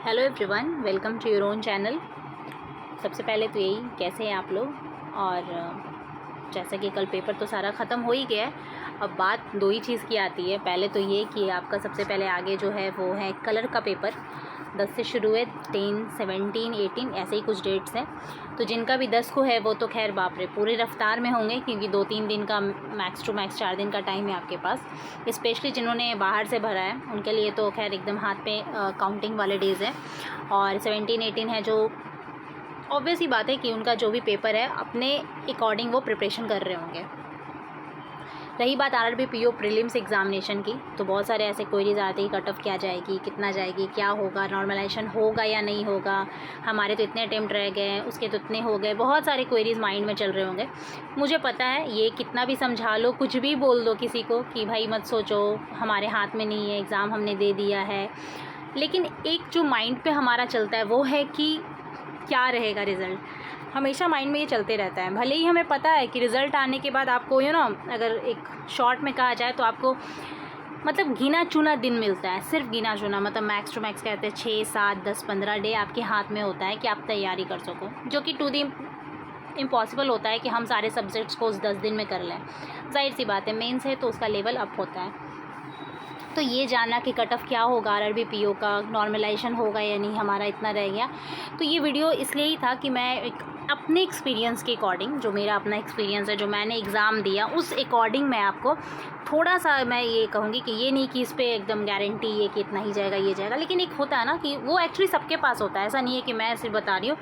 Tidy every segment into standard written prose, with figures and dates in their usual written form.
Hello everyone, welcome to your own channel. सबसे पहले तो यही कैसे हैं आप लोग। और जैसा कि कल पेपर तो सारा ख़त्म हो ही गया है, अब बात दो ही चीज़ की आती है। पहले तो ये कि आपका सबसे पहले आगे जो है वो है कलर का पेपर। 10 से शुरू है, 10, 17, 18 ऐसे ही कुछ डेट्स हैं। तो जिनका भी 10 को है वो तो खैर बाप रे पूरे रफ्तार में होंगे, क्योंकि 2-3 दिन का मैक्स टू मैक्स 4 दिन का टाइम है आपके पास। स्पेशली जिन्होंने बाहर से भरा है उनके लिए तो खैर एकदम हाथ पे काउंटिंग वाले डेज़ हैं। और 17, 18 है जो ऑब्वियस ही बात है कि उनका जो भी पेपर है अपने अकॉर्डिंग वो प्रिपरेशन कर रहे होंगे। रही बात आरआरबी पीओ प्रीलिम्स एग्जामिनेशन की, तो बहुत सारे ऐसे क्वेरीज आते हैं, कट ऑफ क्या जाएगी, कितना जाएगी, क्या होगा, नॉर्मलाइजेशन होगा या नहीं होगा, हमारे तो इतने अटेम्प्ट रह गए हैं, उसके तो इतने हो गए। बहुत सारे क्वेरीज माइंड में चल रहे होंगे। मुझे पता है ये कितना भी समझा लो, कुछ भी बोल दो किसी को कि भाई मत सोचो, हमारे हाथ में नहीं है, एग्ज़ाम हमने दे दिया है, लेकिन एक जो माइंड पे हमारा चलता है वो है कि क्या रहेगा रिज़ल्ट। हमेशा माइंड में ये चलते रहता है। भले ही हमें पता है कि रिज़ल्ट आने के बाद आपको अगर एक शॉर्ट में कहा जाए तो आपको मतलब गिना चुना दिन मिलता है, सिर्फ गिना चुना, मतलब मैक्स टू मैक्स कहते हैं 6, 7, 10, 15 डे आपके हाथ में होता है कि आप तैयारी कर सको, जो कि टू दी इम्पॉसिबल होता है कि हम सारे सब्जेक्ट्स को उस 10 दिन में कर लें। जाहिर सी बात है, मेंस है तो उसका लेवल अप होता है। तो ये जानना कि कट ऑफ क्या होगा आरआरबी पीओ का, नॉर्मलाइजेशन होगा या नहीं, हमारा इतना रह गया। तो ये वीडियो इसलिए ही था कि मैं एक अपने एक्सपीरियंस के अकॉर्डिंग, जो मेरा अपना एक्सपीरियंस है, जो मैंने एग्ज़ाम दिया उस अकॉर्डिंग मैं आपको थोड़ा सा मैं ये कहूँगी कि ये नहीं कि इस पर एकदम गारंटी है कि इतना ही जाएगा ये जाएगा, लेकिन एक होता है ना कि वो एक्चुअली सबके पास होता है। ऐसा नहीं है कि मैं सिर्फ बता रही हूँ,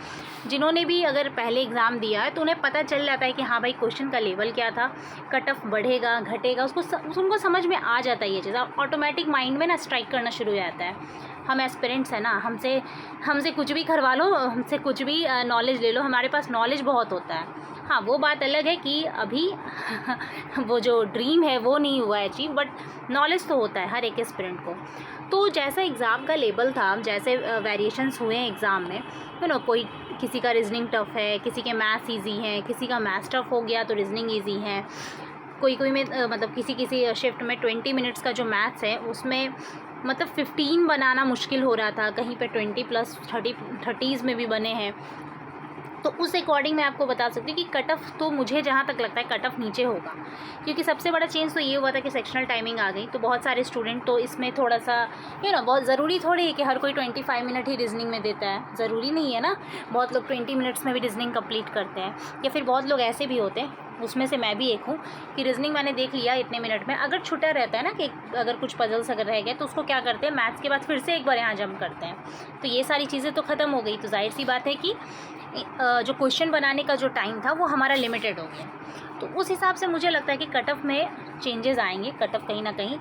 जिन्होंने भी अगर पहले एग्ज़ाम दिया है तो उन्हें पता चल जाता है कि हाँ भाई क्वेश्चन का लेवल क्या था, कट ऑफ बढ़ेगा घटेगा, उनको समझ में आ जाता है। ये चीज़ ऑटोमेटिक माइंड में ना स्ट्राइक करना शुरू हो जाता है। हम एस्पिरेंट्स हैं ना, हमसे कुछ भी करवा लो, हमसे कुछ भी नॉलेज ले लो, हमारे पास नॉलेज बहुत होता है। हाँ, वो बात अलग है कि अभी वो जो ड्रीम है वो नहीं हुआ है अचीव, बट नॉलेज तो होता है हर एक एस्पिरेंट को। तो जैसा एग्ज़ाम का लेवल था, जैसे वेरिएशंस हुए हैं एग्ज़ाम में, कोई किसी का रीजनिंग टफ़ है, किसी के मैथ्स ईजी हैं, किसी का मैथ्स टफ़ हो गया तो रीजनिंग ईजी है, कोई में मतलब किसी शिफ्ट में 20 मिनट्स का जो मैथ्स है उसमें मतलब 15 बनाना मुश्किल हो रहा था, कहीं पे 20 प्लस 30s में भी बने हैं। तो उस अकॉर्डिंग मैं आपको बता सकती हूँ कि कट ऑफ तो मुझे जहाँ तक लगता है कट ऑफ नीचे होगा, क्योंकि सबसे बड़ा चेंज तो ये हुआ था कि सेक्शनल टाइमिंग आ गई। तो बहुत सारे स्टूडेंट तो इसमें थोड़ा सा बहुत ज़रूरी थोड़ी है कि हर कोई 25 मिनट ही रीजनिंग में देता है, ज़रूरी नहीं है ना। बहुत लोग 20 मिनट्स में भी रीजनिंग कंप्लीट करते हैं, या फिर बहुत लोग ऐसे भी होते हैं, उसमें से मैं भी एक हूँ, कि रीजनिंग मैंने देख लिया इतने मिनट में। अगर छुट्टा रहता है ना कि अगर कुछ पजल्स अगर रह गए तो उसको क्या करते हैं, मैथ्स के बाद फिर से एक बार यहाँ जंप करते हैं। तो ये सारी चीज़ें तो ख़त्म हो गई, तो जाहिर सी बात है कि जो क्वेश्चन बनाने का जो टाइम था वो हमारा लिमिटेड हो गया। तो उस हिसाब से मुझे लगता है कि कट ऑफ में चेंजेस आएंगे। कट ऑफ कहीं ना कहीं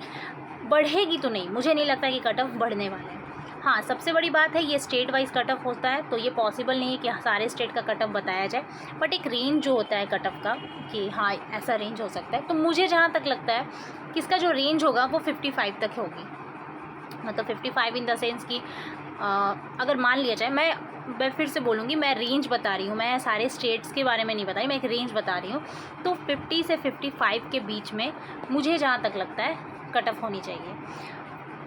बढ़ेगी तो नहीं, मुझे नहीं लगता कि कट ऑफ बढ़ने वाला है। हाँ, सबसे बड़ी बात है ये स्टेट वाइज कट ऑफ होता है, तो ये पॉसिबल नहीं है कि सारे स्टेट का कट ऑफ बताया जाए, बट एक रेंज जो होता है कट ऑफ का कि हाँ ऐसा रेंज हो सकता है। तो मुझे जहाँ तक लगता है कि इसका जो रेंज होगा वो 55 तक होगी। मतलब 55 इन द सेंस कि अगर मान लिया जाए, मैं फिर से बोलूँगी, मैं रेंज बता रही हूँ, मैं सारे स्टेट्स के बारे में नहीं बता रही, मैं एक रेंज बता रही हूँ। तो 50 से 55 के बीच में मुझे जहाँ तक लगता है कट ऑफ होनी चाहिए।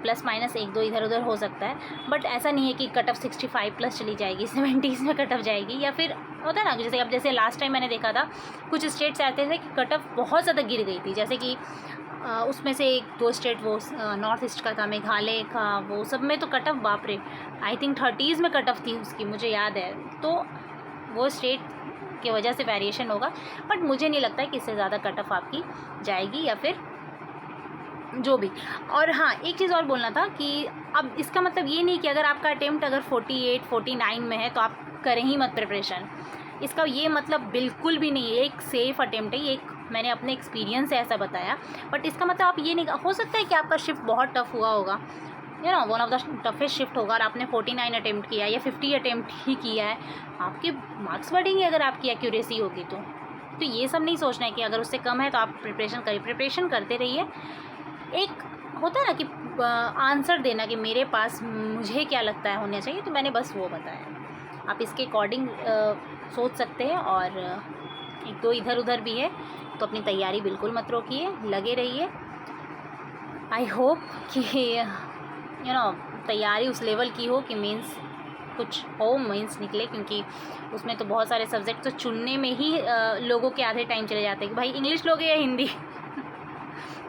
प्लस माइनस 1-2 इधर उधर हो सकता है, बट ऐसा नहीं है कि कट ऑफ 65 प्लस चली जाएगी, 70s में कट ऑफ जाएगी। या फिर होता है ना, जैसे लास्ट टाइम मैंने देखा था कुछ स्टेट्स ऐसे थे कि कट ऑफ बहुत ज़्यादा गिर गई थी, जैसे कि उसमें से 1-2 स्टेट वो नॉर्थ ईस्ट का था, मेघालय का, वो सब में तो कट ऑफ बाप रे आई थिंक 30s में कट ऑफ थी उसकी, मुझे याद है। तो वो स्टेट की वजह से वेरिएशन होगा, बट मुझे नहीं लगता है कि इससे ज़्यादा कट ऑफ आपकी जाएगी, या फिर जो भी। और हाँ, एक चीज़ और बोलना था कि अब इसका मतलब ये नहीं कि अगर आपका अटेम्प्ट अगर 48-49 में है तो आप करें ही मत प्रिपरेशन। इसका ये मतलब बिल्कुल भी नहीं है। एक सेफ़ अटेम्प्ट है, ये एक मैंने अपने एक्सपीरियंस से ऐसा बताया, बट इसका मतलब आप ये नहीं, हो सकता है कि आपका शिफ्ट बहुत टफ हुआ होगा, one of the toughest shift होगा, और आपने 49 अटेम्प्ट किया है या 50 अटेम्प्ट ही किया है, आपके मार्क्स बढ़ेंगे अगर आपकी एक्यूरेसी होगी तो ये सब नहीं सोचना है कि अगर उससे कम है तो आप प्रिपरेशन करिए, प्रिपरेशन करते रहिए। एक होता है ना कि आंसर देना कि मेरे पास मुझे क्या लगता है होना चाहिए, तो मैंने बस वो बताया। आप इसके अकॉर्डिंग सोच सकते हैं, और 1-2 इधर उधर भी है तो अपनी तैयारी बिल्कुल मत रोकिए, लगे रहिए। आई होप कि तैयारी उस लेवल की हो कि मेंस कुछ हो, मेंस निकले, क्योंकि उसमें तो बहुत सारे सब्जेक्ट तो चुनने में ही लोगों के आधे टाइम चले जाते हैं कि भाई इंग्लिश लोगे या हिंदी।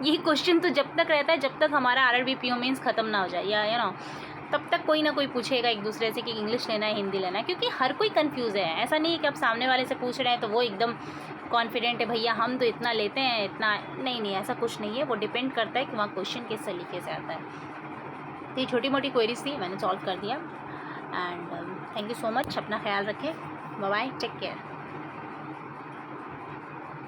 यही क्वेश्चन तो जब तक रहता है जब तक हमारा RRBPO मेंस ख़त्म ना हो जाए, या तब तक कोई ना कोई पूछेगा एक दूसरे से कि इंग्लिश लेना है हिंदी लेना है, क्योंकि हर कोई कंफ्यूज है। ऐसा नहीं है कि आप सामने वाले से पूछ रहे हैं तो वो एकदम कॉन्फिडेंट है, भैया हम तो इतना लेते हैं इतना, नहीं ऐसा कुछ नहीं है। वो डिपेंड करता है कि वहाँ क्वेश्चन किस तरीके से आता है। तो ये छोटी मोटी क्वेरीज थी, मैंने सॉल्व कर दिया। And thank you so much. अपना ख्याल रखें। Bye bye, take care.